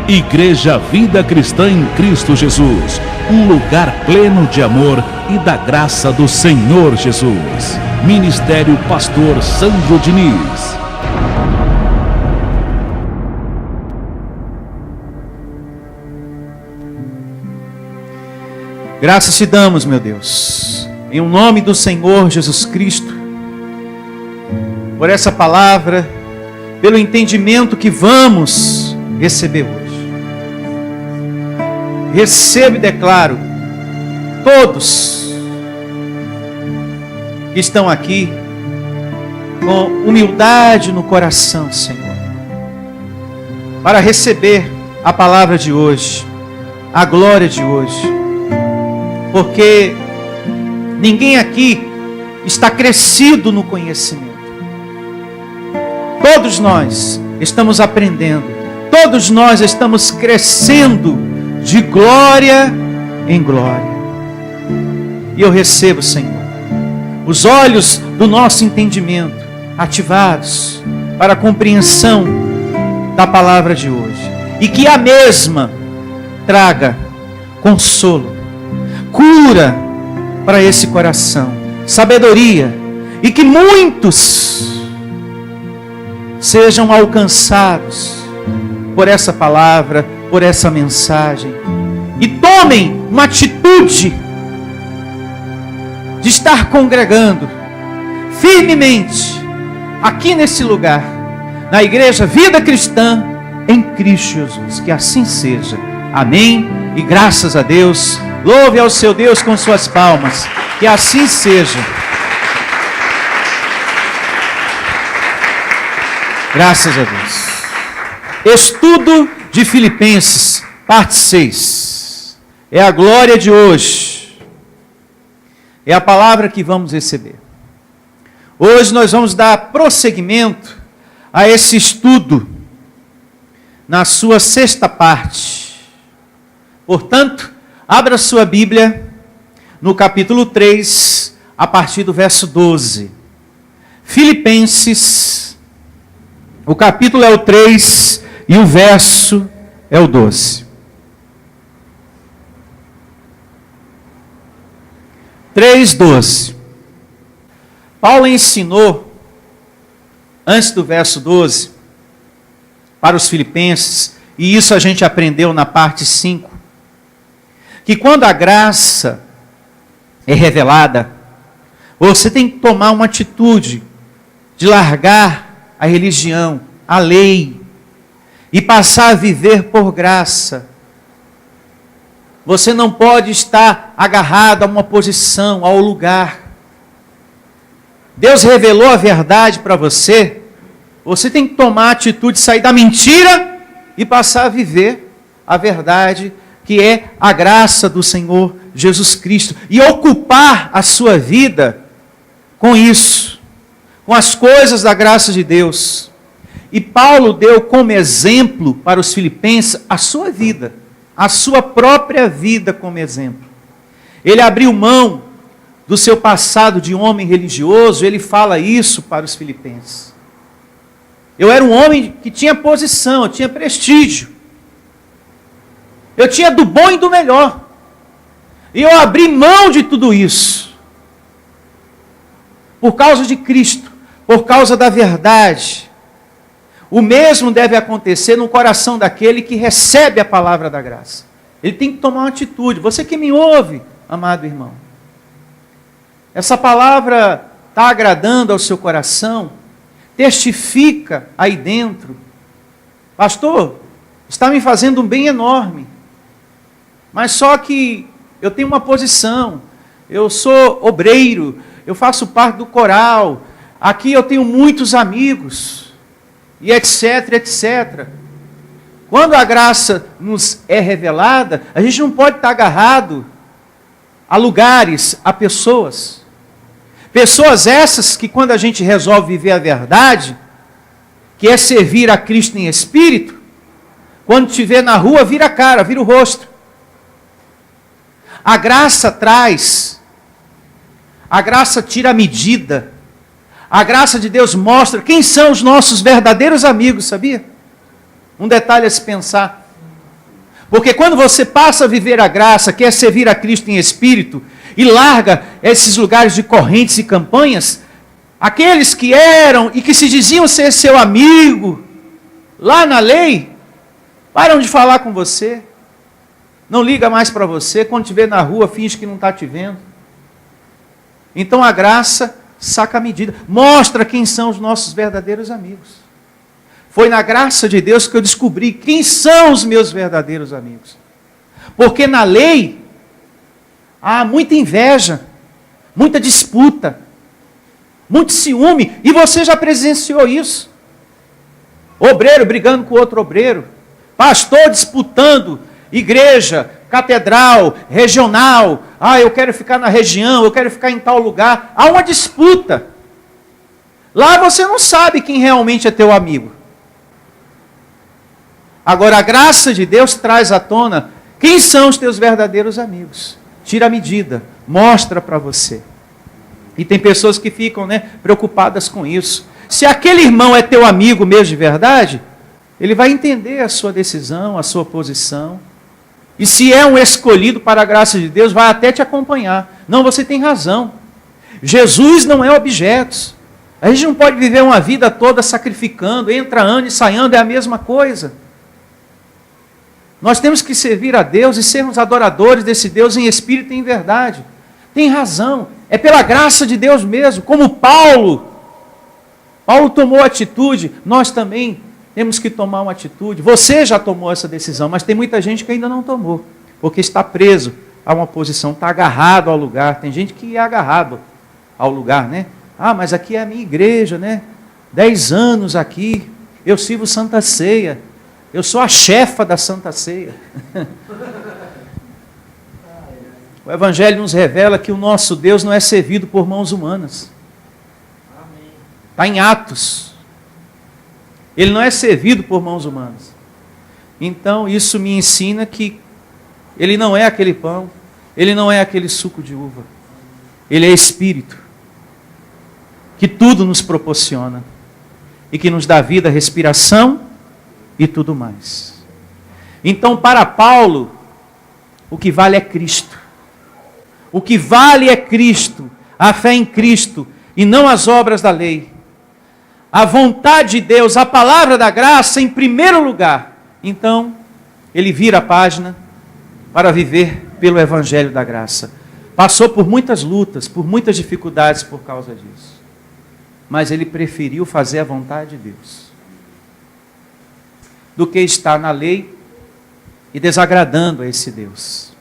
Igreja Vida Cristã em Cristo Jesus, um lugar pleno de amor e da graça do Senhor Jesus. Ministério Pastor Sandro Diniz. Graças te damos, meu Deus, em o nome do Senhor Jesus Cristo, por essa palavra, pelo entendimento que vamos receber hoje. Recebo e declaro, todos que estão aqui, com humildade no coração, Senhor, para receber a palavra de hoje, a glória de hoje, porque ninguém aqui está crescido no conhecimento. Todos nós estamos aprendendo, todos nós estamos crescendo de glória em glória. E eu recebo, Senhor, os olhos do nosso entendimento ativados para a compreensão da palavra de hoje, e que a mesma traga consolo, cura para esse coração, sabedoria, e que muitos sejam alcançados por essa palavra, por essa mensagem, e tomem uma atitude de estar congregando firmemente aqui nesse lugar, na Igreja Vida Cristã em Cristo Jesus. Que assim seja. Amém. E graças a Deus. Louve ao seu Deus com suas palmas. Que assim seja. Graças a Deus. Estudo de Filipenses, parte 6. É a glória de hoje. É a palavra que vamos receber. Hoje nós vamos dar prosseguimento a esse estudo na sua sexta parte. Portanto, abra sua Bíblia no capítulo 3, a partir do verso 12. Filipenses, o capítulo é o 3 e o verso é o 12. 3:12. Paulo ensinou, antes do verso 12, para os filipenses, e isso a gente aprendeu na parte 5, que quando a graça é revelada, você tem que tomar uma atitude de largar a religião, a lei, e passar a viver por graça. Você não pode estar agarrado a uma posição, ao lugar. Deus revelou a verdade para você, você tem que tomar a atitude de sair da mentira e passar a viver a verdade, que é a graça do Senhor Jesus Cristo, e ocupar a sua vida com isso, com as coisas da graça de Deus. E Paulo deu como exemplo para os filipenses a sua vida, a sua própria vida como exemplo. Ele abriu mão do seu passado de homem religioso, ele fala isso para os filipenses. Eu era um homem que tinha posição, eu tinha prestígio. Eu tinha do bom e do melhor. E eu abri mão de tudo isso. Por causa de Cristo, por causa da verdade. O mesmo deve acontecer no coração daquele que recebe a palavra da graça. Ele tem que tomar uma atitude. Você que me ouve, amado irmão. Essa palavra está agradando ao seu coração? Testifica aí dentro. Pastor, está me fazendo um bem enorme. Mas só que eu tenho uma posição. Eu sou obreiro. Eu faço parte do coral. Aqui eu tenho muitos amigos. E etc, etc. Quando a graça nos é revelada, a gente não pode estar agarrado a lugares, a pessoas. Pessoas essas que quando a gente resolve viver a verdade, que é servir a Cristo em espírito, quando te vê na rua, vira a cara, vira o rosto. A graça traz, a graça tira a medida. A graça de Deus mostra quem são os nossos verdadeiros amigos, sabia? Um detalhe a se pensar. Porque quando você passa a viver a graça, quer servir a Cristo em espírito, e larga esses lugares de correntes e campanhas, aqueles que eram e que se diziam ser seu amigo, lá na lei, param de falar com você. Não liga mais para você, quando te vê na rua, finge que não está te vendo. Então a graça saca a medida, mostra quem são os nossos verdadeiros amigos. Foi na graça de Deus que eu descobri quem são os meus verdadeiros amigos. Porque na lei há muita inveja, muita disputa, muito ciúme, e você já presenciou isso. Obreiro brigando com outro obreiro, pastor disputando igreja, catedral, regional. Eu quero ficar na região, eu quero ficar em tal lugar. Há uma disputa. Lá você não sabe quem realmente é teu amigo. Agora a graça de Deus traz à tona quem são os teus verdadeiros amigos. Tira a medida, mostra para você. E tem pessoas que ficam, preocupadas com isso. Se aquele irmão é teu amigo mesmo de verdade, ele vai entender a sua decisão, a sua posição. E se é um escolhido para a graça de Deus, vai até te acompanhar. Não, você tem razão. Jesus não é objetos. A gente não pode viver uma vida toda sacrificando, entra ano e sai ano, é a mesma coisa. Nós temos que servir a Deus e sermos adoradores desse Deus em espírito e em verdade. Tem razão, é pela graça de Deus mesmo, como Paulo tomou atitude, nós também temos que tomar uma atitude. Você já tomou essa decisão, mas tem muita gente que ainda não tomou, porque está preso a uma posição, está agarrado ao lugar. Tem gente que é agarrado ao lugar, mas aqui é a minha igreja, 10 anos aqui, eu sirvo Santa Ceia, eu sou a chefa da Santa Ceia. O Evangelho nos revela que o nosso Deus não é servido por mãos humanas. Está em Atos. Ele não é servido por mãos humanas. Então isso me ensina que Ele não é aquele pão, Ele não é aquele suco de uva. Ele é Espírito, que tudo nos proporciona e que nos dá vida, respiração e tudo mais. Então, para Paulo, o que vale é Cristo. O que vale é Cristo, a fé em Cristo e não as obras da lei. A vontade de Deus, a palavra da graça em primeiro lugar. Então, ele vira a página para viver pelo Evangelho da graça. Passou por muitas lutas, por muitas dificuldades por causa disso. Mas ele preferiu fazer a vontade de Deus do que estar na lei e desagradando a esse Deus.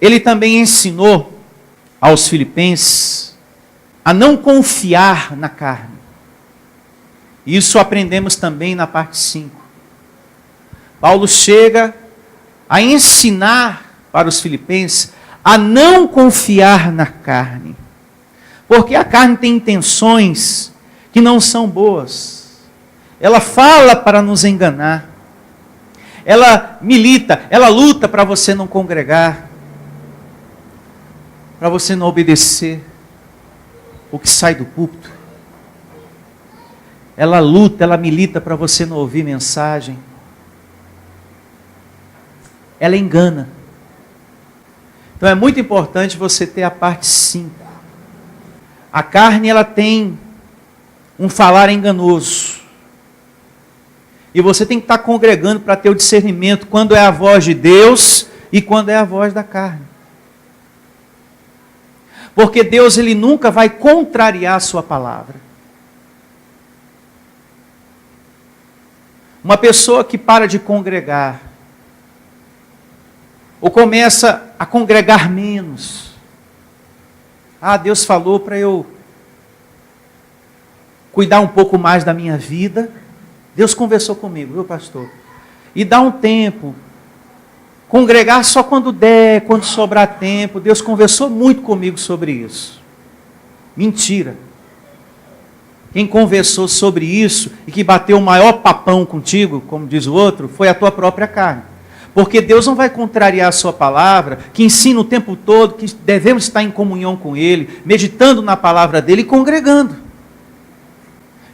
Ele também ensinou aos filipenses a não confiar na carne. Isso aprendemos também na parte 5. Paulo chega a ensinar para os filipenses a não confiar na carne. Porque a carne tem intenções que não são boas. Ela fala para nos enganar. Ela milita, ela luta para você não congregar, para você não obedecer o que sai do púlpito. Ela luta, ela milita para você não ouvir mensagem. Ela engana. Então é muito importante você ter a parte 5. A carne, ela tem um falar enganoso. E você tem que estar congregando para ter o discernimento quando é a voz de Deus e quando é a voz da carne. Porque Deus, ele nunca vai contrariar a sua palavra. Uma pessoa que para de congregar, ou começa a congregar menos. Deus falou para eu cuidar um pouco mais da minha vida. Deus conversou comigo, viu, pastor? E dá um tempo. Congregar só quando der, quando sobrar tempo. Deus conversou muito comigo sobre isso. Mentira. Quem conversou sobre isso e que bateu o maior papão contigo, como diz o outro, foi a tua própria carne. Porque Deus não vai contrariar a sua palavra, que ensina o tempo todo que devemos estar em comunhão com Ele, meditando na palavra dEle e congregando.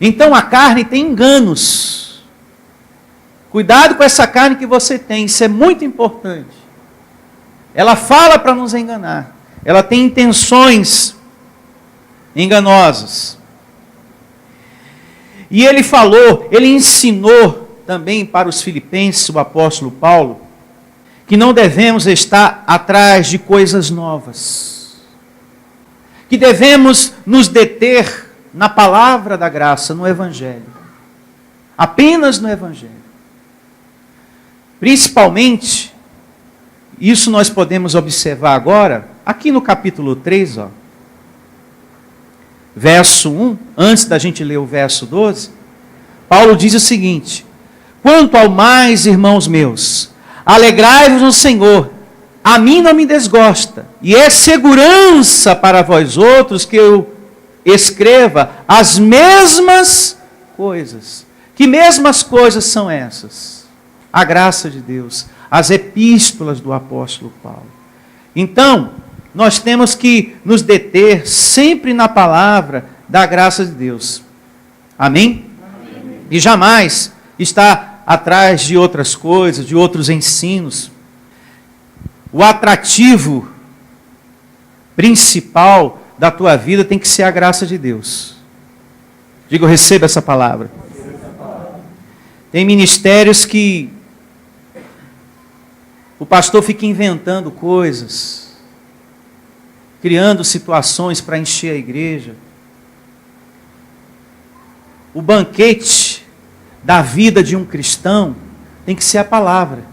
Então a carne tem enganos Cuidado com essa carne que você tem, isso é muito importante. Ela fala para nos enganar. Ela tem intenções enganosas. E ele falou, ele ensinou também para os filipenses, o apóstolo Paulo, que não devemos estar atrás de coisas novas. Que devemos nos deter na palavra da graça, no Evangelho. Apenas no Evangelho. Principalmente, isso nós podemos observar agora, aqui no capítulo 3, verso 1, antes da gente ler o verso 12, Paulo diz o seguinte: quanto ao mais, irmãos meus, alegrai-vos no Senhor, a mim não me desgosta, e é segurança para vós outros que eu escreva as mesmas coisas. Que mesmas coisas são essas? A graça de Deus, as epístolas do apóstolo Paulo. Então, nós temos que nos deter sempre na palavra da graça de Deus. Amém? Amém. E jamais estar atrás de outras coisas, de outros ensinos. O atrativo principal da tua vida tem que ser a graça de Deus. Digo, receba essa palavra. Tem ministérios que o pastor fica inventando coisas, criando situações para encher a igreja. O banquete da vida de um cristão tem que ser a palavra.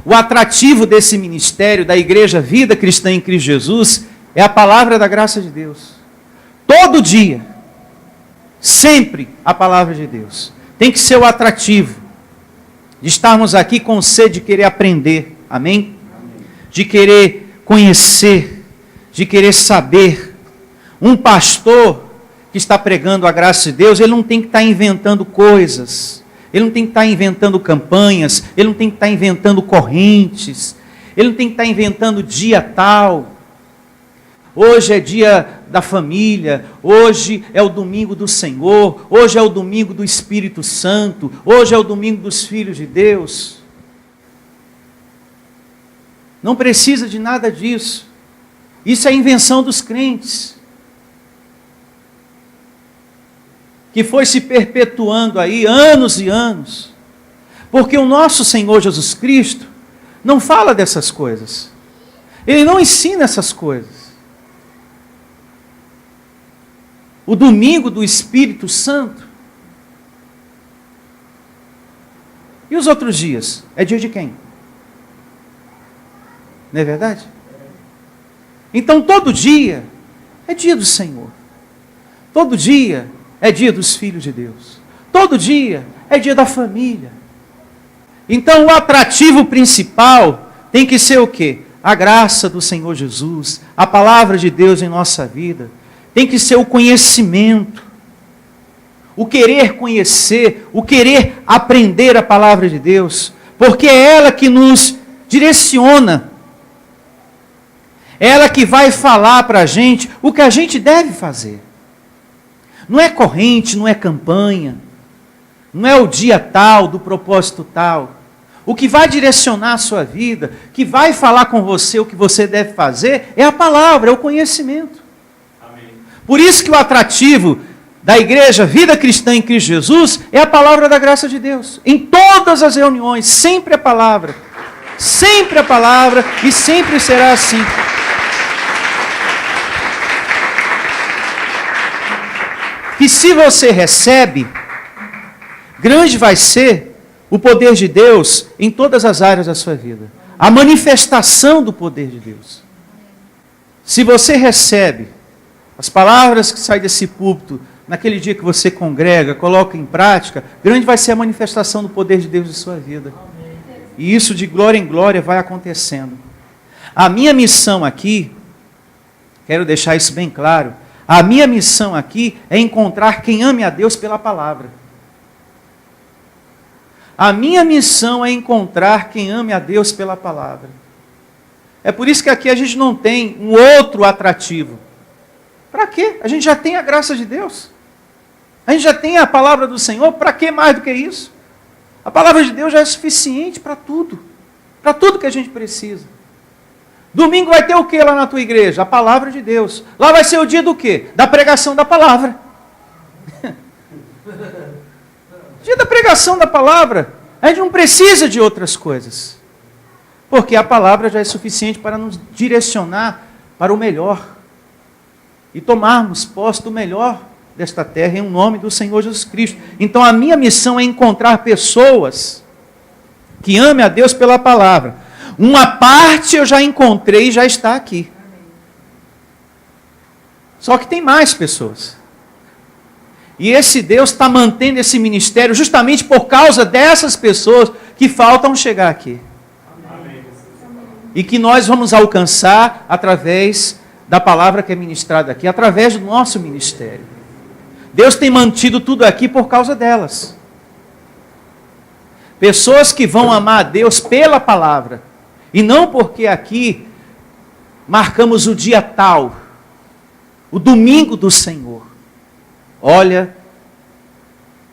O atrativo desse ministério, da igreja Vida Cristã em Cristo Jesus, é a palavra da graça de Deus. Todo dia, sempre a palavra de Deus. Tem que ser o atrativo de estarmos aqui com sede de querer aprender. Amém? De querer conhecer, de querer saber. Um pastor que está pregando a graça de Deus, ele não tem que estar inventando coisas, ele não tem que estar inventando campanhas, ele não tem que estar inventando correntes, ele não tem que estar inventando dia tal. Hoje é dia da família, hoje é o domingo do Senhor, hoje é o domingo do Espírito Santo, hoje é o domingo dos filhos de Deus. Não precisa de nada disso. Isso é invenção dos crentes, que foi se perpetuando aí anos e anos, porque o nosso Senhor Jesus Cristo não fala dessas coisas, Ele não ensina essas coisas. O domingo do Espírito Santo, e os outros dias? É dia de quem? Não é verdade? Então todo dia é dia do Senhor, todo dia é dia dos filhos de Deus. Todo dia é dia da família. Então o atrativo principal tem que ser o quê? A graça do Senhor Jesus, a palavra de Deus em nossa vida. Tem que ser o conhecimento, o querer conhecer, o querer aprender a palavra de Deus, porque é ela que nos direciona. É ela que vai falar para a gente o que a gente deve fazer. Não é corrente, não é campanha, não é o dia tal, do propósito tal. O que vai direcionar a sua vida, que vai falar com você o que você deve fazer, é a palavra, é o conhecimento. Amém. Por isso que o atrativo da igreja Vida Cristã em Cristo Jesus é a palavra da graça de Deus. Em todas as reuniões, sempre a palavra e sempre será assim. Que se você recebe, grande vai ser o poder de Deus em todas as áreas da sua vida. A manifestação do poder de Deus. Se você recebe as palavras que saem desse púlpito, naquele dia que você congrega, coloca em prática, grande vai ser a manifestação do poder de Deus em sua vida. E isso de glória em glória vai acontecendo. A minha missão aqui, quero deixar isso bem claro, a minha missão aqui é encontrar quem ame a Deus pela palavra. A minha missão é encontrar quem ame a Deus pela palavra. É por isso que aqui a gente não tem um outro atrativo. Para quê? A gente já tem a graça de Deus. A gente já tem a palavra do Senhor, para que mais do que isso? A palavra de Deus já é suficiente para tudo que a gente precisa. Domingo vai ter o que lá na tua igreja? A palavra de Deus. Lá vai ser o dia do quê? Da pregação da palavra. Dia da pregação da palavra. A gente não precisa de outras coisas. Porque a palavra já é suficiente para nos direcionar para o melhor. E tomarmos posse do melhor desta terra em nome do Senhor Jesus Cristo. Então a minha missão é encontrar pessoas que amem a Deus pela palavra. Uma parte eu já encontrei e já está aqui. Só que tem mais pessoas. E esse Deus está mantendo esse ministério justamente por causa dessas pessoas que faltam chegar aqui. Amém. E que nós vamos alcançar através da palavra que é ministrada aqui, através do nosso ministério. Deus tem mantido tudo aqui por causa delas. Pessoas que vão amar a Deus pela palavra. E não porque aqui marcamos o dia tal, o domingo do Senhor. Olha,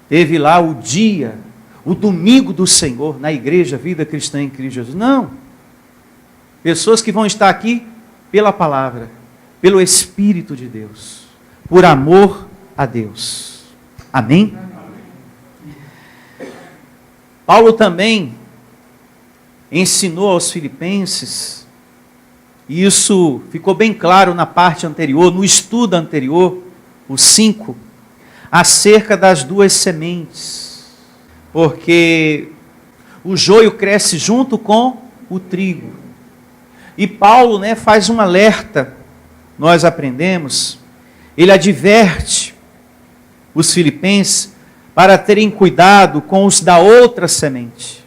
teve lá o dia, o domingo do Senhor na igreja Vida Cristã em Cristo Jesus. Não. Pessoas que vão estar aqui pela palavra, pelo Espírito de Deus, por amor a Deus. Amém? Paulo também ensinou aos filipenses, e isso ficou bem claro na parte anterior, no estudo anterior, o 5, acerca das duas sementes. Porque o joio cresce junto com o trigo. E Paulo, faz um alerta, nós aprendemos, ele adverte os filipenses para terem cuidado com os da outra semente.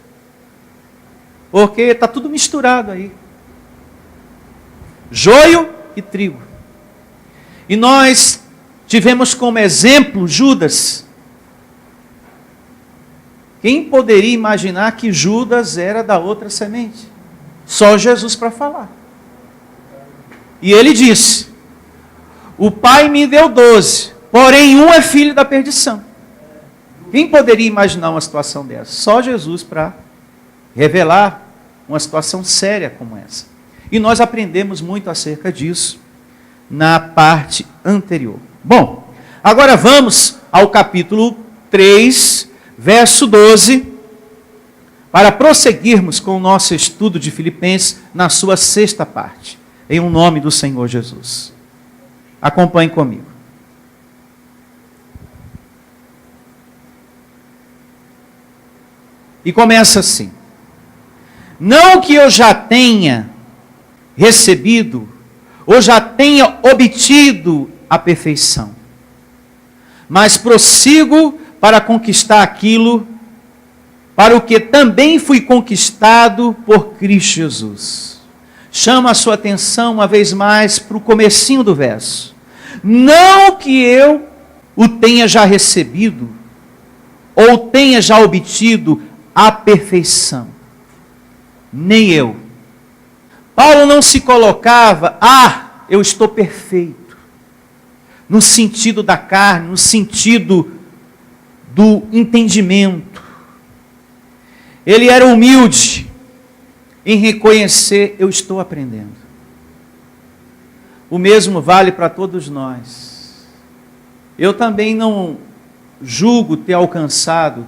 Porque está tudo misturado aí. Joio e trigo. E nós tivemos como exemplo Judas. Quem poderia imaginar que Judas era da outra semente? Só Jesus para falar. E ele disse: o Pai me deu 12, porém um é filho da perdição. Quem poderia imaginar uma situação dessa? Só Jesus para revelar uma situação séria como essa. E nós aprendemos muito acerca disso na parte anterior. Bom, agora vamos ao capítulo 3, verso 12, para prosseguirmos com o nosso estudo de Filipenses na sua sexta parte, em um nome do Senhor Jesus. Acompanhe comigo. E começa assim: não que eu já tenha recebido, ou já tenha obtido a perfeição, mas prossigo para conquistar aquilo, para o que também fui conquistado por Cristo Jesus. Chama a sua atenção uma vez mais para o comecinho do verso. Não que eu o tenha já recebido, ou tenha já obtido a perfeição. Nem eu. Paulo não se colocava, eu estou perfeito. No sentido da carne, no sentido do entendimento. Ele era humilde em reconhecer, eu estou aprendendo. O mesmo vale para todos nós. Eu também não julgo ter alcançado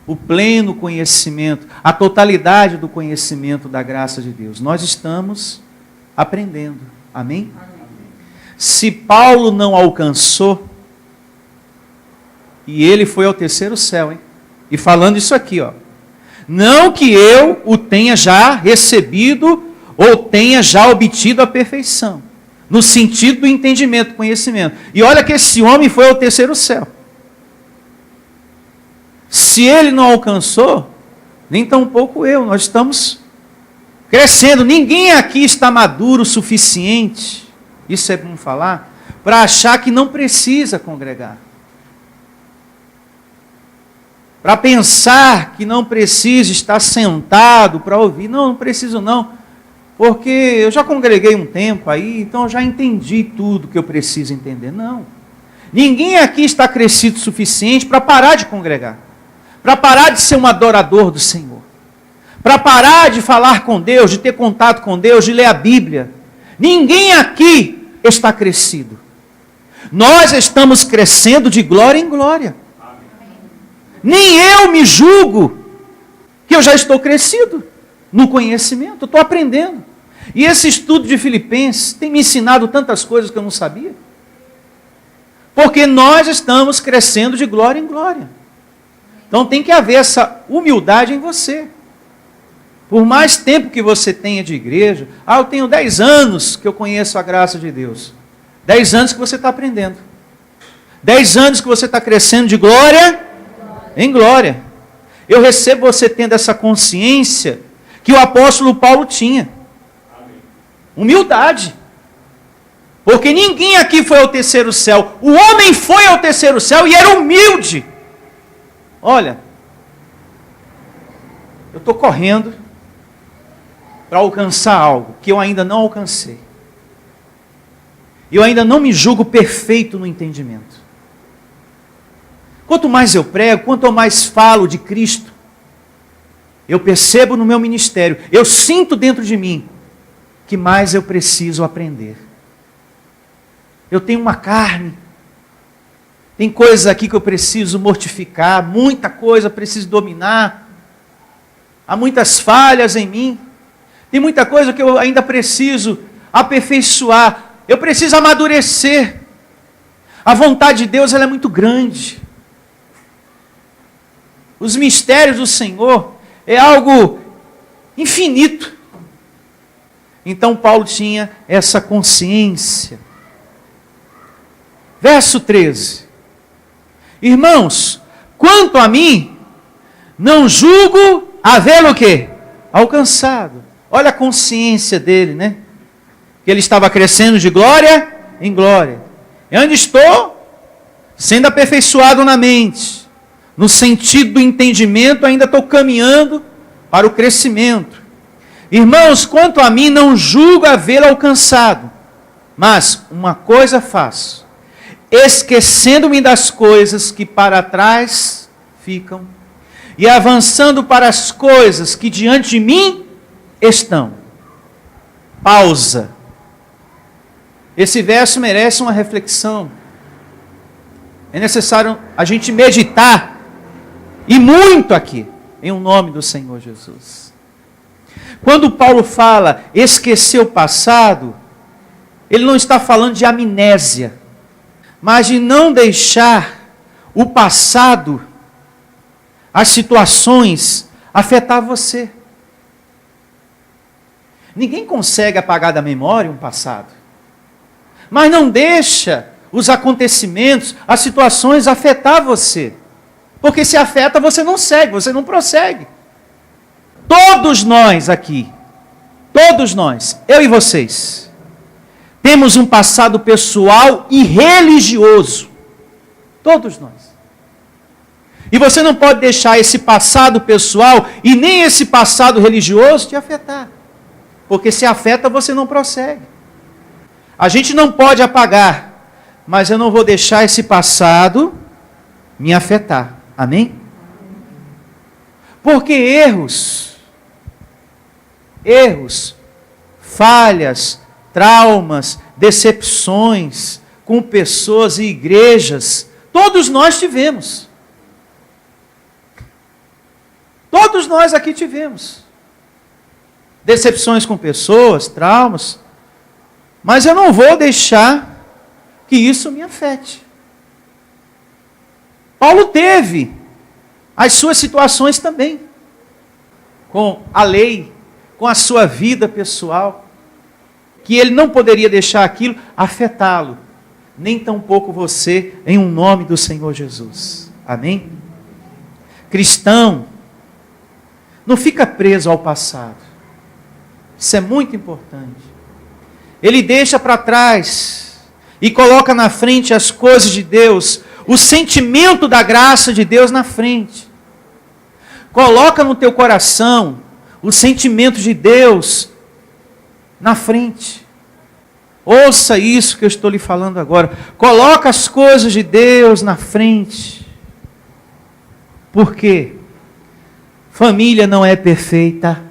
o pleno conhecimento, a totalidade do conhecimento da graça de Deus. Nós estamos aprendendo. Amém? Se Paulo não alcançou, e ele foi ao terceiro céu, e falando isso aqui, não que eu o tenha já recebido, ou tenha já obtido a perfeição, no sentido do entendimento, conhecimento. E olha que esse homem foi ao terceiro céu. Se ele não alcançou, nem tampouco eu, nós estamos crescendo. Ninguém aqui está maduro o suficiente, isso é bom falar, para achar que não precisa congregar. Para pensar que não precisa estar sentado para ouvir. Não preciso não, porque eu já congreguei um tempo aí, então eu já entendi tudo que eu preciso entender. Não. Ninguém aqui está crescido o suficiente para parar de congregar, para parar de ser um adorador do Senhor, para parar de falar com Deus, de ter contato com Deus, de ler a Bíblia. Ninguém aqui está crescido. Nós estamos crescendo de glória em glória. Nem eu me julgo que eu já estou crescido no conhecimento, eu estou aprendendo. E esse estudo de Filipenses tem me ensinado tantas coisas que eu não sabia. Porque nós estamos crescendo de glória em glória. Então tem que haver essa humildade em você. Por mais tempo que você tenha de igreja, eu tenho 10 anos que eu conheço a graça de Deus. 10 anos que você está aprendendo. 10 anos que você está crescendo de glória em glória. Eu recebo você tendo essa consciência que o apóstolo Paulo tinha. Humildade. Porque ninguém aqui foi ao terceiro céu. O homem foi ao terceiro céu e era humilde. Olha, eu estou correndo para alcançar algo que eu ainda não alcancei. Eu ainda não me julgo perfeito no entendimento. Quanto mais eu prego, quanto mais falo de Cristo, eu percebo no meu ministério, eu sinto dentro de mim, que mais eu preciso aprender. Eu tenho uma carne, tem coisas aqui que eu preciso mortificar, muita coisa eu preciso dominar, há muitas falhas em mim, tem muita coisa que eu ainda preciso aperfeiçoar, eu preciso amadurecer. A vontade de Deus ela é muito grande. Os mistérios do Senhor é algo infinito. Então Paulo tinha essa consciência. Verso 13. Irmãos, quanto a mim, não julgo havê-lo o quê? Alcançado. Olha a consciência dele, né? Que ele estava crescendo de glória em glória. E onde estou? Sendo aperfeiçoado na mente. No sentido do entendimento, ainda estou caminhando para o crescimento. Irmãos, quanto a mim, não julgo havê-lo alcançado. Mas uma coisa faço, esquecendo-me das coisas que para trás ficam, e avançando para as coisas que diante de mim estão. Pausa. Esse verso merece uma reflexão. É necessário a gente meditar, e muito aqui, em o nome do Senhor Jesus. Quando Paulo fala esquecer o passado, ele não está falando de amnésia, mas de não deixar o passado, as situações, afetar você. Ninguém consegue apagar da memória um passado, mas não deixa os acontecimentos, as situações afetar você. Porque se afeta, você não segue, você não prossegue. Todos nós aqui, todos nós, eu e vocês, temos um passado pessoal e religioso. Todos nós. E você não pode deixar esse passado pessoal e nem esse passado religioso te afetar. Porque se afeta, você não prossegue. A gente não pode apagar, mas eu não vou deixar esse passado me afetar. Amém? Porque erros, falhas, traumas, decepções com pessoas e igrejas, todos nós tivemos. Todos nós aqui tivemos. Decepções com pessoas, traumas, mas eu não vou deixar que isso me afete. Paulo teve as suas situações também, com a lei, com a sua vida pessoal, que ele não poderia deixar aquilo afetá-lo, nem tampouco você, em um nome do Senhor Jesus. Amém? Cristão, não fica preso ao passado. Isso é muito importante. Ele deixa para trás e coloca na frente as coisas de Deus, o sentimento da graça de Deus na frente. Coloca no teu coração o sentimento de Deus na frente. Ouça isso que eu estou lhe falando agora. Coloca as coisas de Deus na frente. Por quê? Família não é perfeita.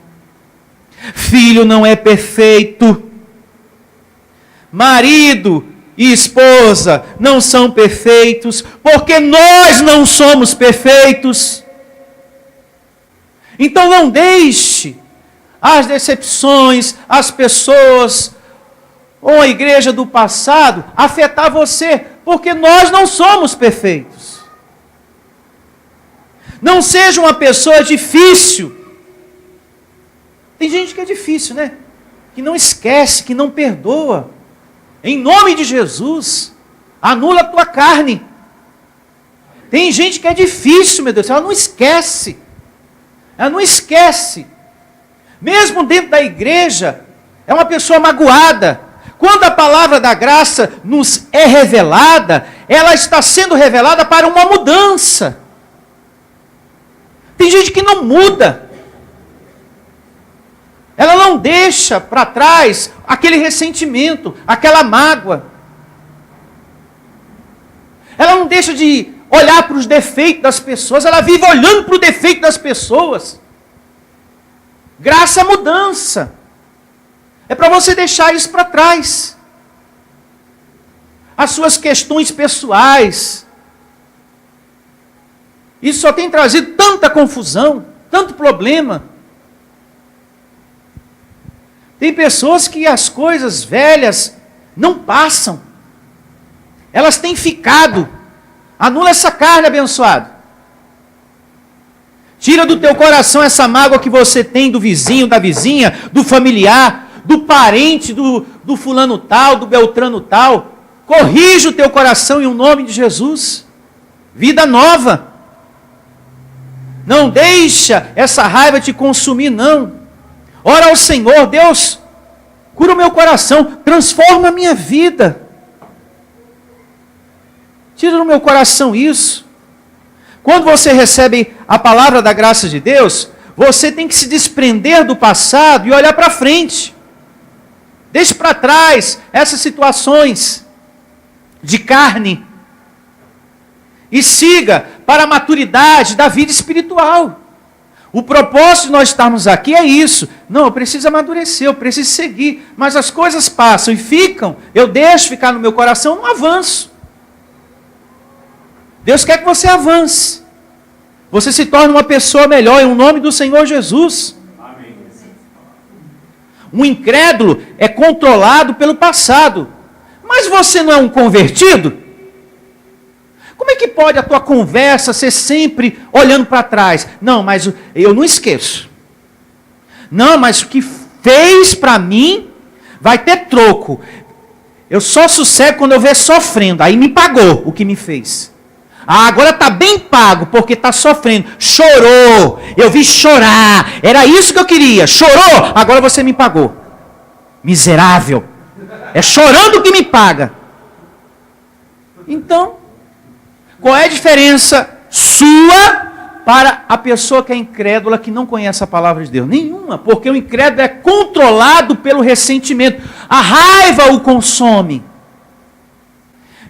Filho não é perfeito. Marido e esposa não são perfeitos, porque nós não somos perfeitos. Então não deixe as decepções, as pessoas ou a igreja do passado afetar você, porque nós não somos perfeitos. Não seja uma pessoa difícil. Tem gente que é difícil, né? Que não esquece, que não perdoa. Em nome de Jesus, anula a tua carne. Tem gente que é difícil, meu Deus, ela não esquece. Ela não esquece. Mesmo dentro da igreja, é uma pessoa magoada. Quando a palavra da graça nos é revelada, ela está sendo revelada para uma mudança. Tem gente que não muda. Ela não deixa para trás aquele ressentimento, aquela mágoa. Ela não deixa de olhar para os defeitos das pessoas, ela vive olhando para o defeito das pessoas. Graça é mudança. É para você deixar isso para trás. As suas questões pessoais. Isso só tem trazido tanta confusão, tanto problema. Tem pessoas que as coisas velhas não passam. Elas têm ficado. Anula essa carne, abençoado. Tira do teu coração essa mágoa que você tem do vizinho, da vizinha, do familiar, do parente, do fulano tal, do beltrano tal. Corrija o teu coração em nome de Jesus. Vida nova. Não deixa essa raiva te consumir, não. Ora ao Senhor, Deus, cura o meu coração, transforma a minha vida. Tira do meu coração isso. Quando você recebe a palavra da graça de Deus, você tem que se desprender do passado e olhar para frente. Deixe para trás essas situações de carne e siga para a maturidade da vida espiritual. O propósito de nós estarmos aqui é isso. Não, eu preciso amadurecer, eu preciso seguir. Mas as coisas passam e ficam. Eu deixo ficar no meu coração, eu não avanço. Deus quer que você avance. Você se torne uma pessoa melhor em nome do Senhor Jesus. Amém. Um incrédulo é controlado pelo passado. Mas você não é um convertido? Como é que pode a tua conversa ser sempre olhando para trás? Não, mas eu não esqueço. Não, mas o que fez para mim vai ter troco. Eu só sossego quando eu ver sofrendo. Aí me pagou o que me fez. Ah, agora está bem pago porque está sofrendo. Chorou. Eu vi chorar. Era isso que eu queria. Chorou. Agora você me pagou. Miserável. É chorando que me paga. Então, qual é a diferença sua para a pessoa que é incrédula, que não conhece a palavra de Deus? Nenhuma, porque o incrédulo é controlado pelo ressentimento. A raiva o consome.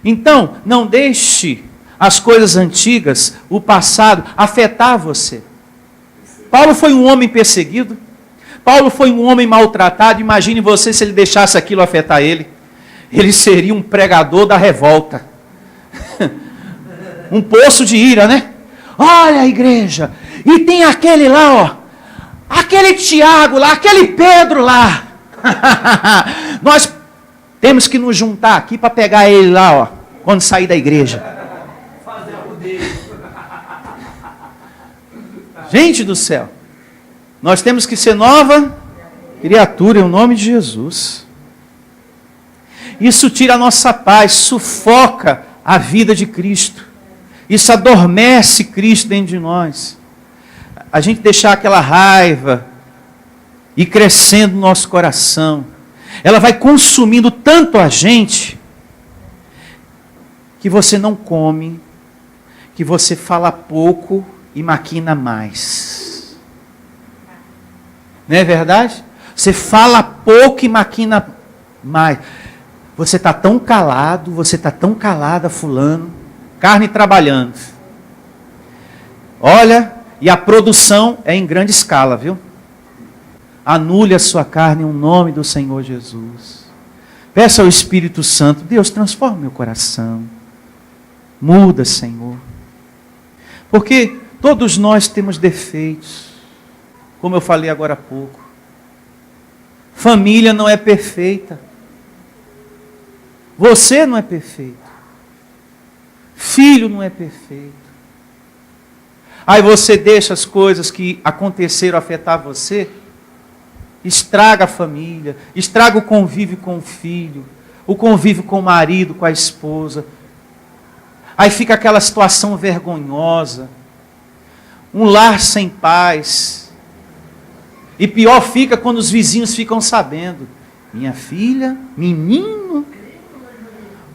Então, não deixe as coisas antigas, o passado, afetar você. Paulo foi um homem perseguido. Paulo foi um homem maltratado. Imagine você se ele deixasse aquilo afetar ele. Ele seria um pregador da revolta. Um poço de ira, né? Olha a igreja. E tem aquele lá, ó. Aquele Tiago lá, aquele Pedro lá. Nós temos que nos juntar aqui para pegar ele lá, ó. Quando sair da igreja. Gente do céu. Nós temos que ser nova criatura em nome de Jesus. Isso tira a nossa paz, sufoca a vida de Cristo. Isso adormece Cristo dentro de nós. A gente deixar aquela raiva ir crescendo no nosso coração. Ela vai consumindo tanto a gente que você não come, que você fala pouco e maquina mais. Não é verdade? Você fala pouco e maquina mais. Você está tão calado, você está tão calada, fulano, carne trabalhando. Olha, e a produção é em grande escala, viu? Anule a sua carne em nome do Senhor Jesus. Peça ao Espírito Santo, Deus, transforma meu coração. Muda, Senhor. Porque todos nós temos defeitos, como eu falei agora há pouco. Família não é perfeita. Você não é perfeito. Filho não é perfeito. Aí você deixa as coisas que aconteceram afetar você, estraga a família, estraga o convívio com o filho, o convívio com o marido, com a esposa. Aí fica aquela situação vergonhosa, um lar sem paz. E pior fica quando os vizinhos ficam sabendo. Minha filha, menino,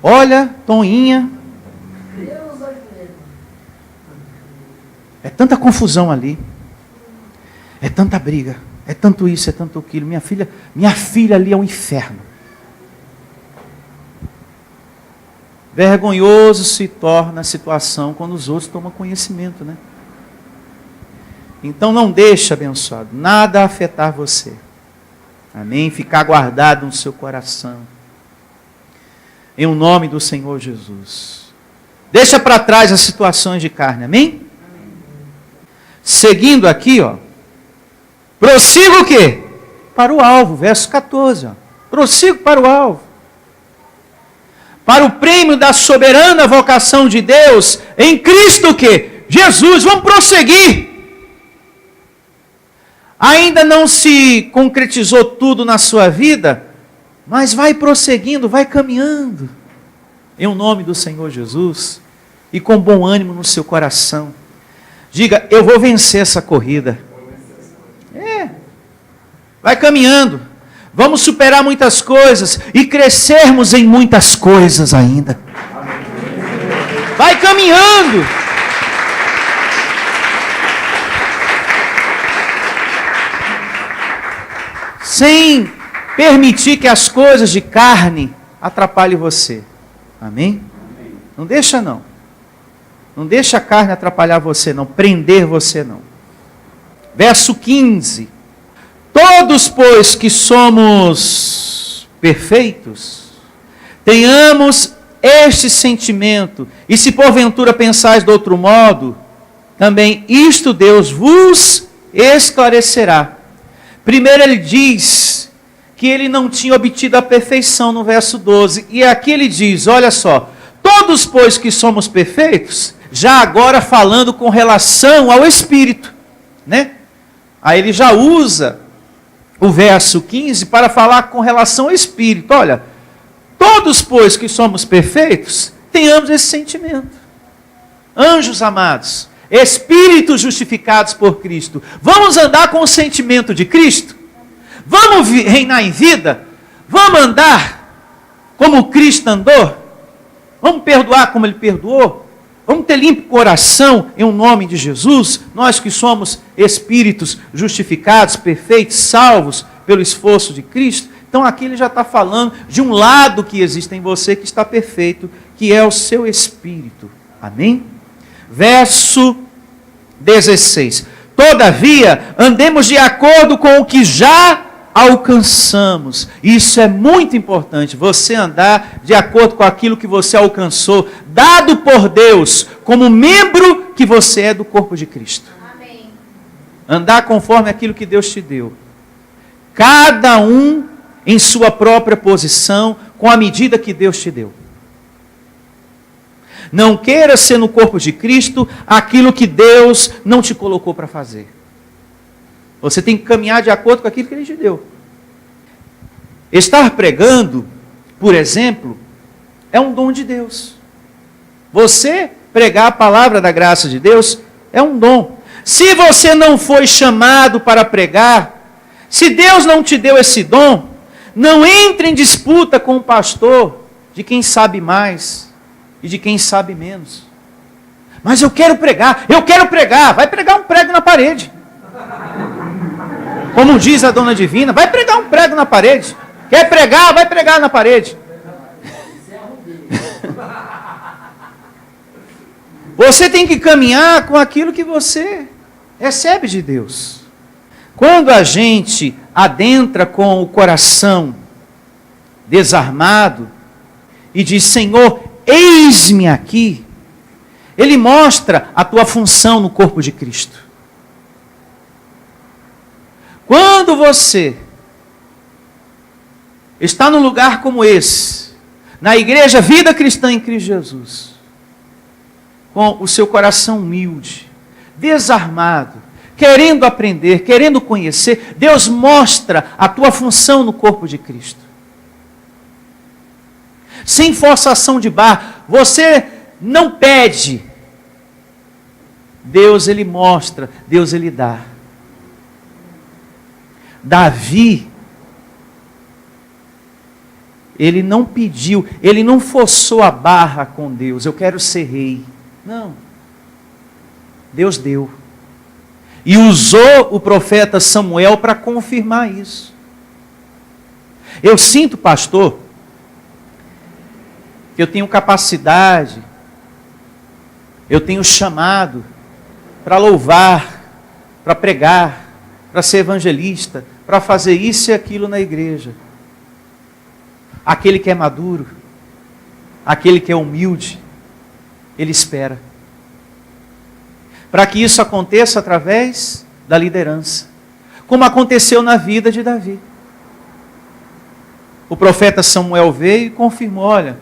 olha, Toninha. É tanta confusão ali. É tanta briga. É tanto isso, é tanto aquilo. Minha filha ali é um inferno. Vergonhoso se torna a situação quando os outros tomam conhecimento, né? Então não deixe, abençoado, nada afetar você. Amém? Ficar guardado no seu coração. Em o nome do Senhor Jesus. Deixa para trás as situações de carne. Amém? Seguindo aqui, ó. Prossigo o quê? Para o alvo, verso 14. Ó. Prossigo para o alvo. Para o prêmio da soberana vocação de Deus em Cristo o quê? Jesus, vamos prosseguir. Ainda não se concretizou tudo na sua vida, mas vai prosseguindo, vai caminhando. Em o nome do Senhor Jesus. E com bom ânimo no seu coração. Diga, eu vou vencer essa corrida. Vai caminhando. Vamos superar muitas coisas e crescermos em muitas coisas ainda. Vai caminhando. Sem permitir que as coisas de carne atrapalhem você. Amém? Não deixa não. Não deixa a carne atrapalhar você não, prender você não. Verso 15. Todos, pois, que somos perfeitos, tenhamos este sentimento, e se porventura pensais de outro modo, também isto Deus vos esclarecerá. Primeiro ele diz que ele não tinha obtido a perfeição no verso 12, e aqui ele diz, olha só, todos, pois, que somos perfeitos, já agora falando com relação ao Espírito, né? Aí ele já usa o verso 15 para falar com relação ao Espírito. Olha, todos, pois, que somos perfeitos, tenhamos esse sentimento. Anjos amados, espíritos justificados por Cristo, vamos andar com o sentimento de Cristo? Vamos reinar em vida? Vamos andar como Cristo andou? Vamos perdoar como Ele perdoou? Vamos ter limpo coração em nome de Jesus? Nós que somos espíritos justificados, perfeitos, salvos pelo esforço de Cristo. Então aqui ele já está falando de um lado que existe em você que está perfeito, que é o seu espírito. Amém? Verso 16. Todavia, andemos de acordo com o que já alcançamos. Isso é muito importante, você andar de acordo com aquilo que você alcançou, dado por Deus, como membro que você é do corpo de Cristo. Amém. Andar conforme aquilo que Deus te deu. Cada um em sua própria posição, com a medida que Deus te deu. Não queira ser no corpo de Cristo aquilo que Deus não te colocou para fazer. Você tem que caminhar de acordo com aquilo que Ele te deu. Estar pregando, por exemplo, é um dom de Deus. Você pregar a palavra da graça de Deus é um dom. Se você não foi chamado para pregar, se Deus não te deu esse dom, não entre em disputa com o pastor de quem sabe mais e de quem sabe menos. Mas eu quero pregar, vai pregar um prego na parede. Como diz a dona Divina, vai pregar um prego na parede. Quer pregar, vai pregar na parede. Você tem que caminhar com aquilo que você recebe de Deus. Quando a gente adentra com o coração desarmado e diz: Senhor, eis-me aqui, Ele mostra a tua função no corpo de Cristo. Quando você está num lugar como esse, na igreja Vida Cristã em Cristo Jesus, com o seu coração humilde, desarmado, querendo aprender, querendo conhecer, Deus mostra a tua função no corpo de Cristo. Sem forçação de barra, você não pede, Deus Ele mostra, Deus Ele dá. Davi, ele não pediu, ele não forçou a barra com Deus, eu quero ser rei. Não. Deus deu. E usou o profeta Samuel para confirmar isso. Eu sinto, pastor, que eu tenho capacidade, eu tenho chamado para louvar, para pregar, para ser evangelista, para fazer isso e aquilo na igreja. Aquele que é maduro, aquele que é humilde, ele espera. Para que isso aconteça através da liderança, como aconteceu na vida de Davi. O profeta Samuel veio e confirmou: olha,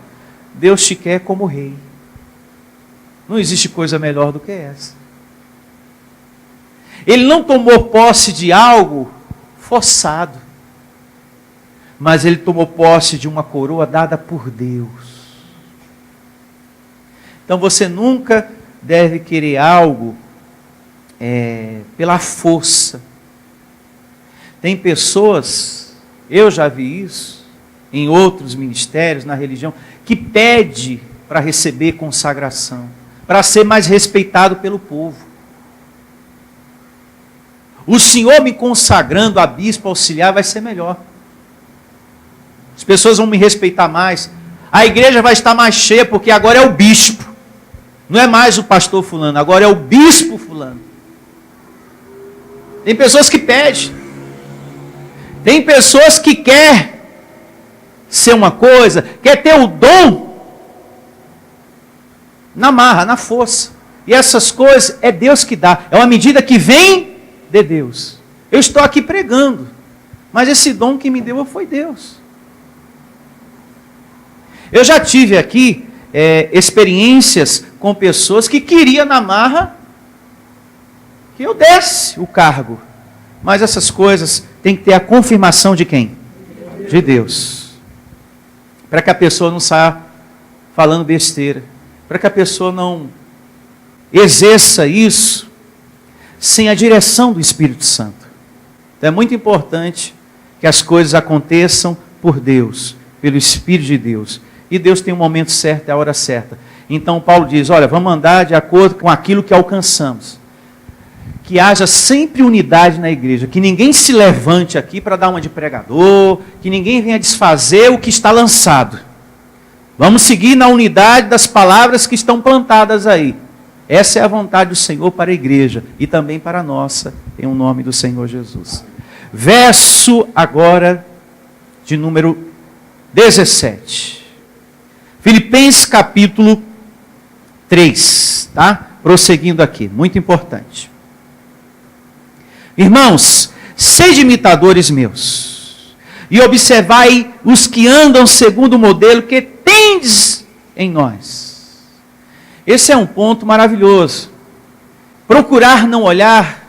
Deus te quer como rei. Não existe coisa melhor do que essa. Ele não tomou posse de algo forçado, mas ele tomou posse de uma coroa dada por Deus. Então você nunca deve querer algo pela força. Tem pessoas, eu já vi isso, em outros ministérios, na religião, que pede para receber consagração, para ser mais respeitado pelo povo. O Senhor me consagrando a bispo auxiliar vai ser melhor. As pessoas vão me respeitar mais. A igreja vai estar mais cheia porque agora é o bispo. Não é mais o pastor fulano, agora é o bispo fulano. Tem pessoas que pedem. Tem pessoas que querem ser uma coisa, quer ter o dom na marra, na força. E essas coisas é Deus que dá. É uma medida que vem de Deus. Eu estou aqui pregando, mas esse dom que me deu foi Deus. Eu já tive aqui experiências com pessoas que queriam na marra que eu desse o cargo. Mas essas coisas tem que ter a confirmação de quem? De Deus. Para que a pessoa não saia falando besteira. Para que a pessoa não exerça isso sem a direção do Espírito Santo. Então é muito importante que as coisas aconteçam por Deus, pelo Espírito de Deus. E Deus tem o momento certo e a hora certa. Então Paulo diz: olha, vamos andar de acordo com aquilo que alcançamos. Que haja sempre unidade na igreja. Que ninguém se levante aqui para dar uma de pregador. Que ninguém venha desfazer o que está lançado. Vamos seguir na unidade das palavras que estão plantadas aí. Essa é a vontade do Senhor para a igreja e também para a nossa, em o nome do Senhor Jesus. Verso agora de número 17. Filipenses capítulo 3, tá? Prosseguindo aqui, muito importante. Irmãos, sede imitadores meus, e observai os que andam segundo o modelo que tendes em nós. Esse é um ponto maravilhoso. Procurar não olhar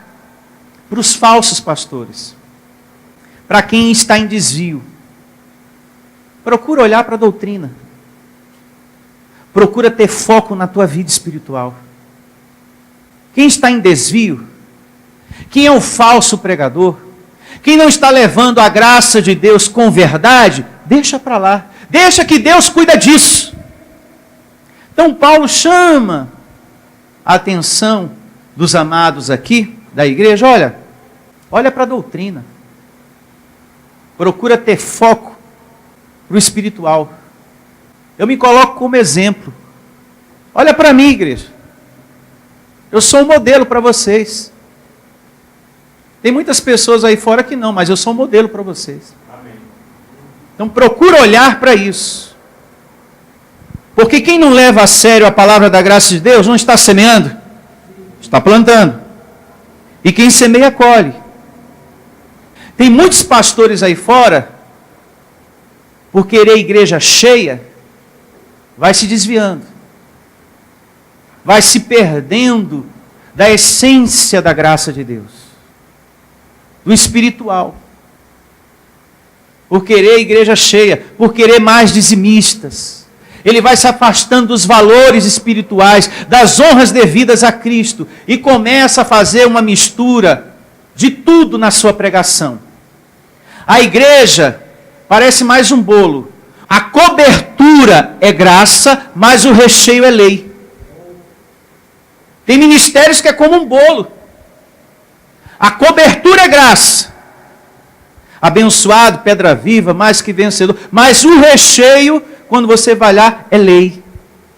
para os falsos pastores, para quem está em desvio. Procura olhar para a doutrina. Procura ter foco na tua vida espiritual. Quem está em desvio, quem é o falso pregador, quem não está levando a graça de Deus com verdade, deixa para lá. Deixa que Deus cuida disso. Então Paulo chama a atenção dos amados aqui, da igreja: olha para a doutrina. Procura ter foco para o espiritual. Eu me coloco como exemplo. Olha para mim, igreja. Eu sou um modelo para vocês. Tem muitas pessoas aí fora que não, mas eu sou um modelo para vocês. Amém. Então procura olhar para isso. Porque quem não leva a sério a palavra da graça de Deus não está semeando, está plantando. E quem semeia, colhe. Tem muitos pastores aí fora, por querer igreja cheia, vai se desviando. Vai se perdendo da essência da graça de Deus. Do espiritual. Por querer igreja cheia, por querer mais dizimistas. Ele vai se afastando dos valores espirituais, das honras devidas a Cristo, e começa a fazer uma mistura de tudo na sua pregação. A igreja parece mais um bolo. A cobertura é graça, mas o recheio é lei. Tem ministérios que é como um bolo. A cobertura é graça. Abençoado, pedra viva, mais que vencedor. Mas o recheio, quando você vai lá, é lei.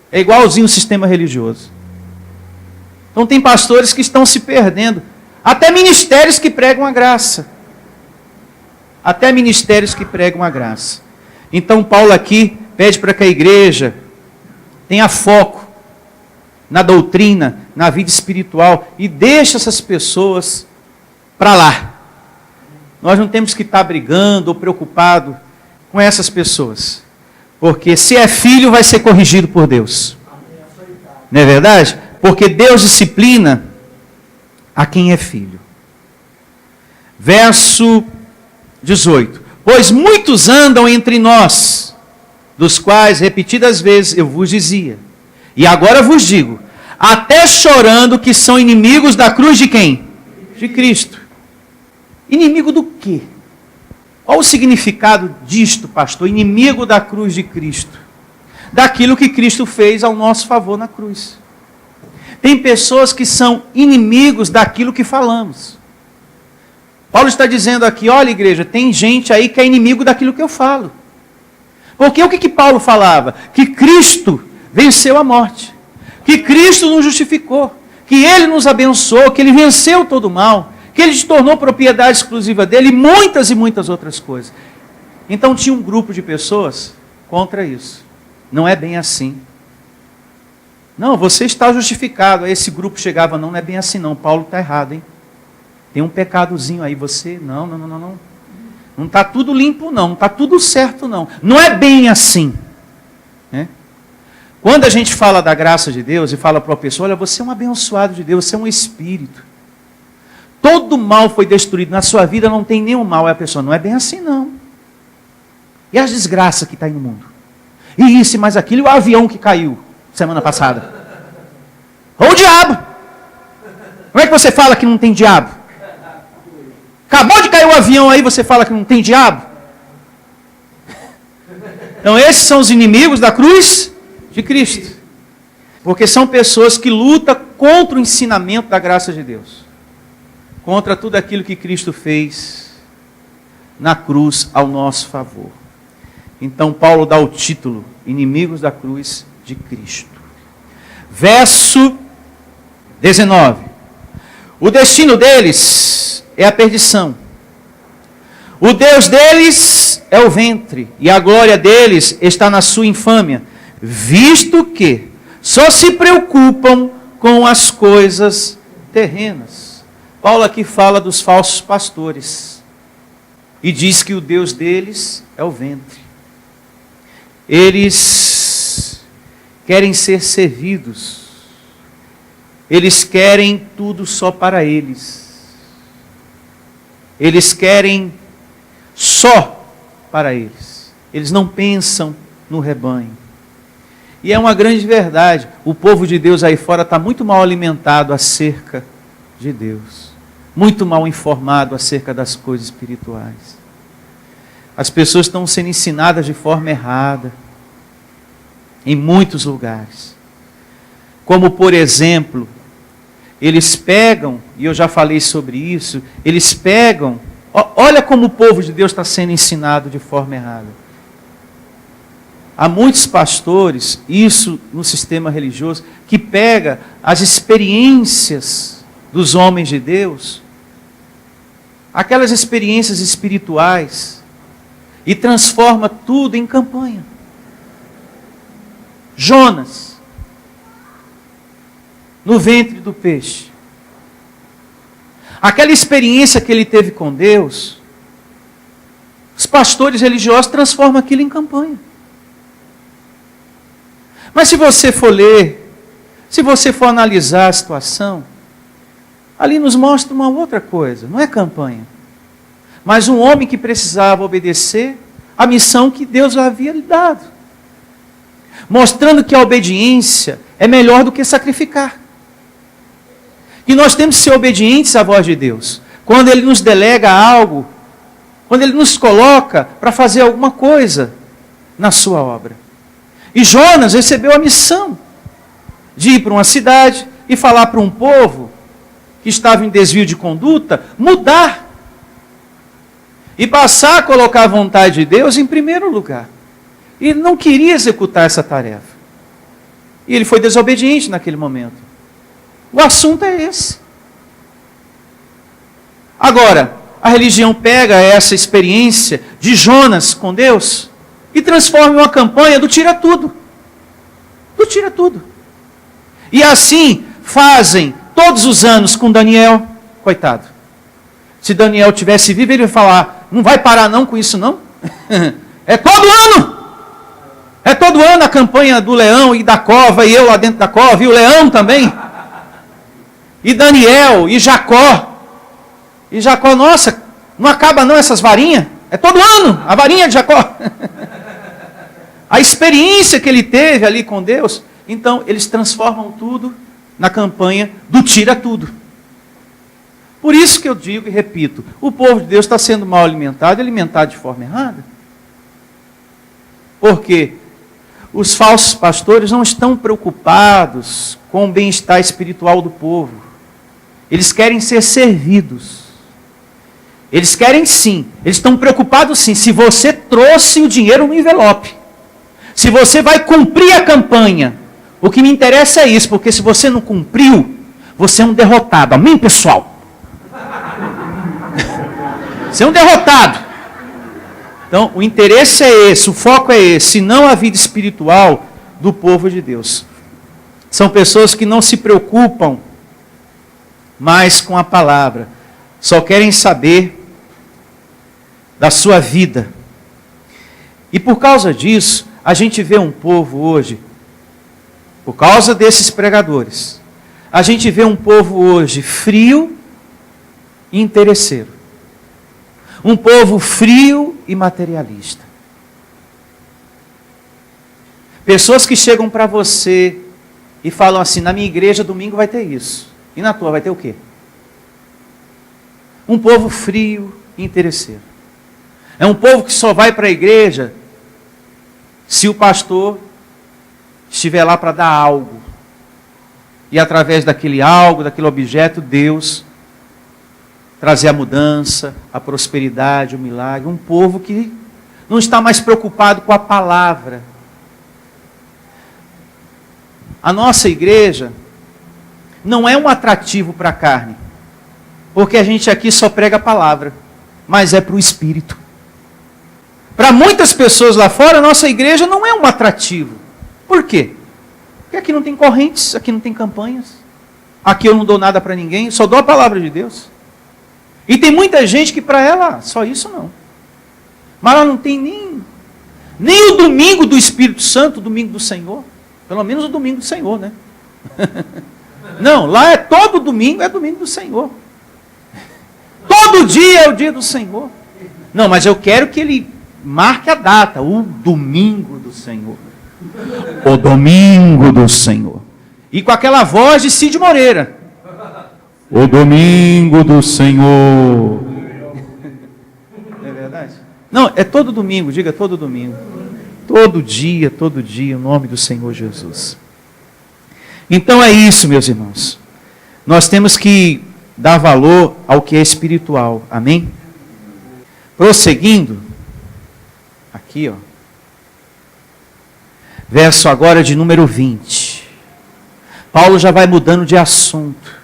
É igualzinho o sistema religioso. Então tem pastores que estão se perdendo. Até ministérios que pregam a graça. Até ministérios que pregam a graça. Então Paulo aqui pede para que a igreja tenha foco na doutrina, na vida espiritual, e deixe essas pessoas para lá. Nós não temos que estar brigando ou preocupado com essas pessoas. Porque se é filho, vai ser corrigido por Deus. Não é verdade? Porque Deus disciplina a quem é filho. Verso 18. Pois muitos andam entre nós, dos quais repetidas vezes eu vos dizia, e agora vos digo, até chorando, que são inimigos da cruz de quem? De Cristo. Inimigo do quê? Qual o significado disto, pastor? Inimigo da cruz de Cristo. Daquilo que Cristo fez ao nosso favor na cruz. Tem pessoas que são inimigos daquilo que falamos. Paulo está dizendo aqui, olha igreja, tem gente aí que é inimigo daquilo que eu falo. Porque o que Paulo falava? Que Cristo venceu a morte. Que Cristo nos justificou. Que Ele nos abençoou, que Ele venceu todo o mal. Que Ele se tornou propriedade exclusiva dEle e muitas outras coisas. Então tinha um grupo de pessoas contra isso. Não é bem assim. Não, você está justificado. Aí esse grupo chegava, não é bem assim não, Paulo está errado, hein? Tem um pecadozinho aí, você, não. Não está tudo limpo não está tudo certo não. Não é bem assim. Né? Quando a gente fala da graça de Deus e fala para a pessoa, olha, você é um abençoado de Deus, você é um espírito. Todo mal foi destruído, na sua vida não tem nenhum mal. Aí a pessoa, não é bem assim não. E as desgraças que está aí no mundo? E isso e mais aquilo, e o avião que caiu semana passada? Ou o diabo? Como é que você fala que não tem diabo? Acabou de cair o avião aí, você fala que não tem diabo? Então esses são os inimigos da cruz de Cristo. Porque são pessoas que lutam contra o ensinamento da graça de Deus. Contra tudo aquilo que Cristo fez na cruz ao nosso favor. Então Paulo dá o título, inimigos da cruz de Cristo. Verso 19. O destino deles é a perdição. O Deus deles é o ventre, e a glória deles está na sua infâmia, visto que só se preocupam com as coisas terrenas. Paulo aqui fala dos falsos pastores, e diz que o Deus deles é o ventre. Eles querem ser servidos, eles querem tudo só para eles. Eles querem só para eles. Eles não pensam no rebanho. E é uma grande verdade. O povo de Deus aí fora está muito mal alimentado acerca de Deus. Muito mal informado acerca das coisas espirituais. As pessoas estão sendo ensinadas de forma errada. Em muitos lugares. Como por exemplo, eles pegam, e eu já falei sobre isso, eles pegam, olha como o povo de Deus está sendo ensinado de forma errada. Há muitos pastores, isso no sistema religioso, que pega as experiências dos homens de Deus, aquelas experiências espirituais, e transforma tudo em campanha. Jonas, no ventre do peixe. Aquela experiência que ele teve com Deus, os pastores religiosos transformam aquilo em campanha. Mas se você for ler, se você for analisar a situação, ali nos mostra uma outra coisa, não é campanha. Mas um homem que precisava obedecer a missão que Deus havia lhe dado. Mostrando que a obediência é melhor do que sacrificar. E nós temos que ser obedientes à voz de Deus. Quando Ele nos delega algo, quando Ele nos coloca para fazer alguma coisa na sua obra. E Jonas recebeu a missão de ir para uma cidade e falar para um povo que estava em desvio de conduta, mudar. E passar a colocar a vontade de Deus em primeiro lugar. E ele não queria executar essa tarefa. E ele foi desobediente naquele momento. O assunto é esse. Agora, a religião pega essa experiência de Jonas com Deus e transforma em uma campanha do tira tudo. Do tira tudo. E assim fazem todos os anos com Daniel. Coitado. Se Daniel tivesse vivo, ele ia falar, não vai parar não com isso não. É todo ano. É todo ano a campanha do leão e da cova, e eu lá dentro da cova, e o leão também. E Daniel, e Jacó. E Jacó, nossa, não acaba não essas varinhas? É todo ano, a varinha de Jacó. A experiência que ele teve ali com Deus, então eles transformam tudo na campanha do tira tudo. Por isso que eu digo e repito, o povo de Deus está sendo mal alimentado, alimentado de forma errada. Porque os falsos pastores não estão preocupados com o bem-estar espiritual do povo. Eles querem ser servidos. Eles querem sim, eles estão preocupados sim, se você trouxe o dinheiro no envelope. Se você vai cumprir a campanha. O que me interessa é isso, porque se você não cumpriu, você é um derrotado. Amém, pessoal? Você é um derrotado. Então, o interesse é esse, o foco é esse, e não a vida espiritual do povo de Deus. São pessoas que não se preocupam mais com a palavra, só querem saber da sua vida. E por causa disso, a gente vê um povo hoje, por causa desses pregadores, a gente vê um povo hoje frio e interesseiro. Um povo frio e materialista. Pessoas que chegam para você e falam assim, na minha igreja domingo vai ter isso. E na tua vai ter o quê? Um povo frio e interesseiro. É um povo que só vai para a igreja se o pastor estiver lá para dar algo. E através daquele algo, daquele objeto, Deus trazer a mudança, a prosperidade, o milagre. Um povo que não está mais preocupado com a palavra. A nossa igreja não é um atrativo para a carne, porque a gente aqui só prega a palavra, mas é para o espírito. Para muitas pessoas lá fora, a nossa igreja não é um atrativo. Por quê? Porque aqui não tem correntes, aqui não tem campanhas. Aqui eu não dou nada para ninguém, só dou a palavra de Deus. E tem muita gente que para ela, só isso não. Mas ela não tem nem o domingo do Espírito Santo, o domingo do Senhor. Pelo menos o domingo do Senhor, né? Não, lá é todo domingo, é domingo do Senhor. Todo dia é o dia do Senhor. Não, mas eu quero que ele marque a data, o domingo do Senhor. O domingo do Senhor. E com aquela voz de Cid Moreira. O domingo do Senhor. É verdade? Não, é todo domingo, diga todo domingo. Todo dia, em nome do Senhor Jesus. Então é isso, meus irmãos. Nós temos que dar valor ao que é espiritual. Amém? Prosseguindo. Aqui, ó. verso agora de número 20. Paulo já vai mudando de assunto.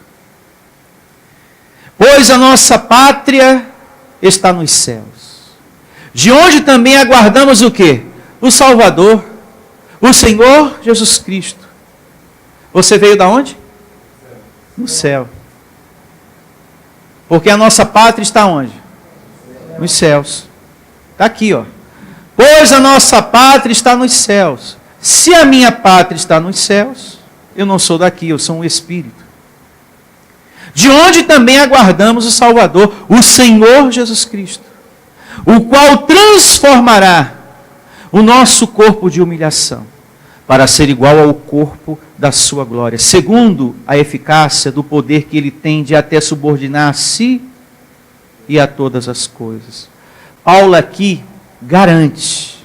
Pois a nossa pátria está nos céus, de onde também aguardamos o quê? O Salvador, o Senhor Jesus Cristo. Você veio da onde? No céu. Porque a nossa pátria está onde? Nos céus. Está aqui, ó. Pois a nossa pátria está nos céus. Se a minha pátria está nos céus, eu não sou daqui, eu sou um espírito. De onde também aguardamos o Salvador, o Senhor Jesus Cristo, o qual transformará o nosso corpo de humilhação, para ser igual ao corpo da sua glória, segundo a eficácia do poder que ele tem de até subordinar a si e a todas as coisas. Paulo aqui garante,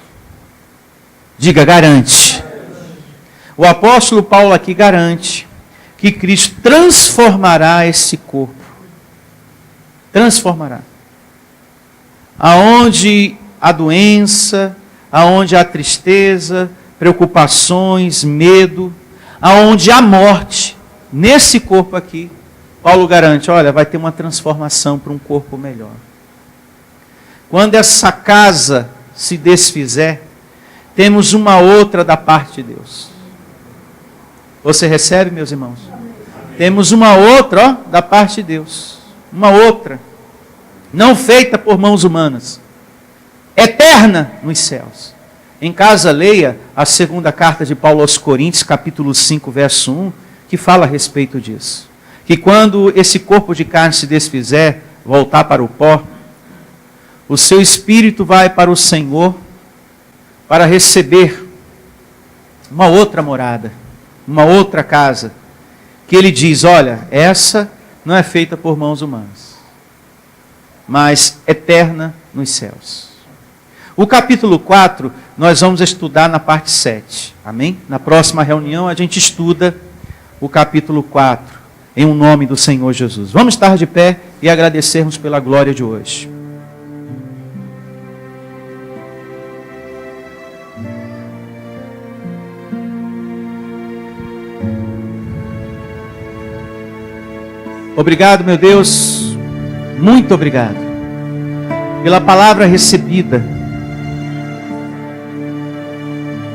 diga garante. O apóstolo Paulo aqui garante que Cristo transformará esse corpo. Transformará. Aonde a doença, aonde a tristeza, preocupações, medo, aonde a morte, nesse corpo aqui, Paulo garante, olha, vai ter uma transformação para um corpo melhor. Quando essa casa se desfizer, temos uma outra da parte de Deus. Você recebe, meus irmãos? Temos uma outra, ó, da parte de Deus. Uma outra. Não feita por mãos humanas. Eterna nos céus. Em casa, leia a segunda carta de Paulo aos Coríntios, capítulo 5, verso 1, que fala a respeito disso. Que quando esse corpo de carne se desfizer, voltar para o pó, o seu espírito vai para o Senhor para receber uma outra morada, uma outra casa, que ele diz, olha, essa não é feita por mãos humanas, mas eterna nos céus. O capítulo 4, nós vamos estudar na parte 7, amém? Na próxima reunião a gente estuda o capítulo 4, em um nome do Senhor Jesus. Vamos estar de pé e agradecermos pela glória de hoje. Obrigado, meu Deus, muito obrigado, pela palavra recebida,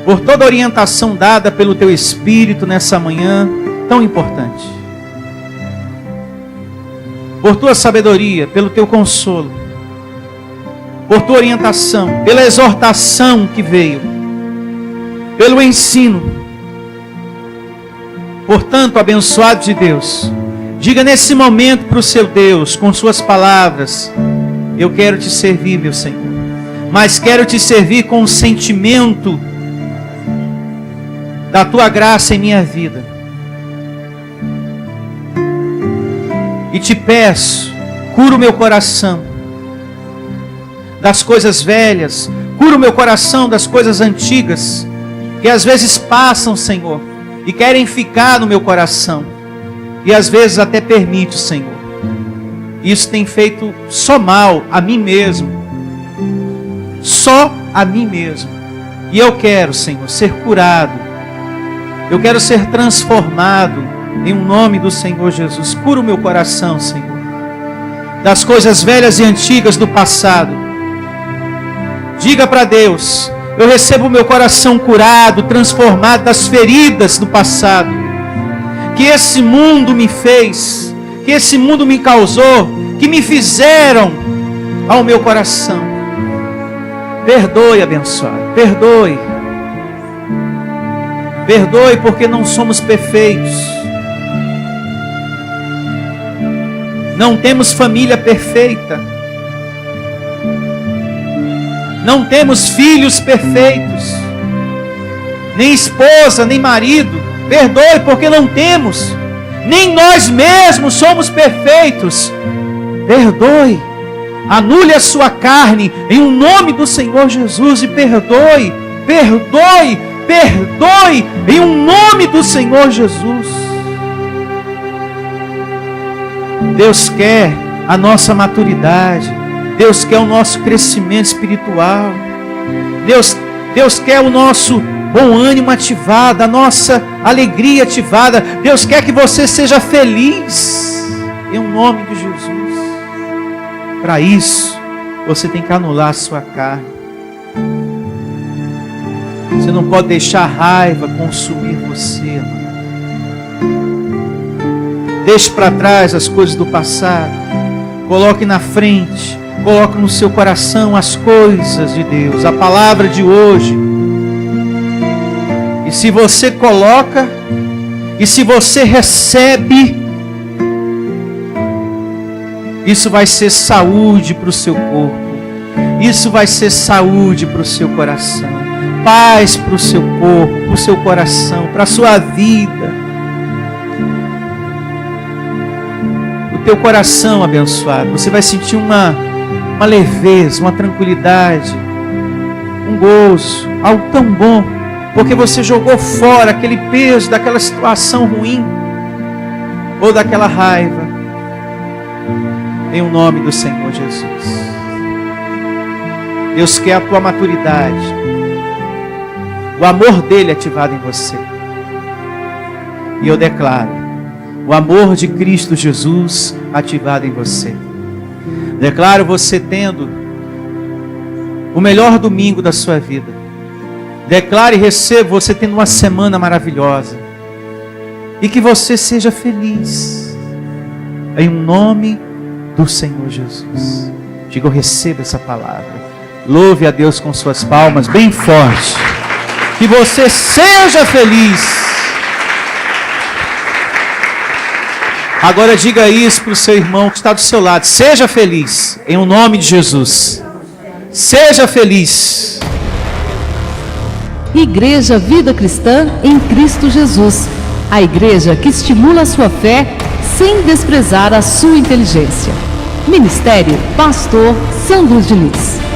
por toda a orientação dada pelo Teu Espírito nessa manhã tão importante, por Tua sabedoria, pelo Teu consolo, por Tua orientação, pela exortação que veio, pelo ensino. Portanto, abençoado de Deus, diga nesse momento para o seu Deus, com suas palavras, eu quero te servir, meu Senhor, mas quero te servir com o sentimento da tua graça em minha vida. E te peço, cura o meu coração das coisas velhas, cura o meu coração das coisas antigas, que às vezes passam, Senhor, e querem ficar no meu coração. E às vezes até permite, Senhor. Isso tem feito só mal a mim mesmo. Só a mim mesmo. E eu quero, Senhor, ser curado. Eu quero ser transformado em um nome do Senhor Jesus. Cura o meu coração, Senhor, das coisas velhas e antigas do passado. Diga para Deus, eu recebo o meu coração curado, transformado das feridas do passado, que esse mundo me fez, que esse mundo me causou, que me fizeram ao meu coração. Perdoe, abençoado, perdoe. Perdoe porque não somos perfeitos. Não temos família perfeita. Não temos filhos perfeitos. Nem esposa, nem marido. Perdoe porque não temos. Nem nós mesmos somos perfeitos. Perdoe. Anule a sua carne em um nome do Senhor Jesus e perdoe. Perdoe. Perdoe em um nome do Senhor Jesus. Deus quer a nossa maturidade. Deus quer o nosso crescimento espiritual. Deus quer o nosso bom ânimo ativado, a nossa alegria ativada. Deus quer que você seja feliz, em nome de Jesus. Para isso, você tem que anular a sua carne. Você não pode deixar a raiva consumir você, amado. Deixe para trás as coisas do passado. Coloque na frente, coloque no seu coração as coisas de Deus, a palavra de hoje. E se você coloca, e se você recebe, isso vai ser saúde para o seu corpo, isso vai ser saúde para o seu coração, paz para o seu corpo, para o seu coração, para a sua vida. O teu coração abençoado, você vai sentir uma leveza, uma tranquilidade, um gozo, algo tão bom, porque você jogou fora aquele peso daquela situação ruim, ou daquela raiva, em o nome do Senhor Jesus. Deus quer a tua maturidade, o amor dele ativado em você. E eu declaro o amor de Cristo Jesus ativado em você. Declaro você tendo o melhor domingo da sua vida. Declare e receba você tendo uma semana maravilhosa. E que você seja feliz. Em nome do Senhor Jesus. Diga, eu recebo essa palavra. Louve a Deus com suas palmas bem forte. Que você seja feliz. Agora diga isso para o seu irmão que está do seu lado. Seja feliz, em nome de Jesus. Seja feliz. Igreja Vida Cristã em Cristo Jesus. A igreja que estimula a sua fé sem desprezar a sua inteligência. Ministério Pastor Sandro Diniz.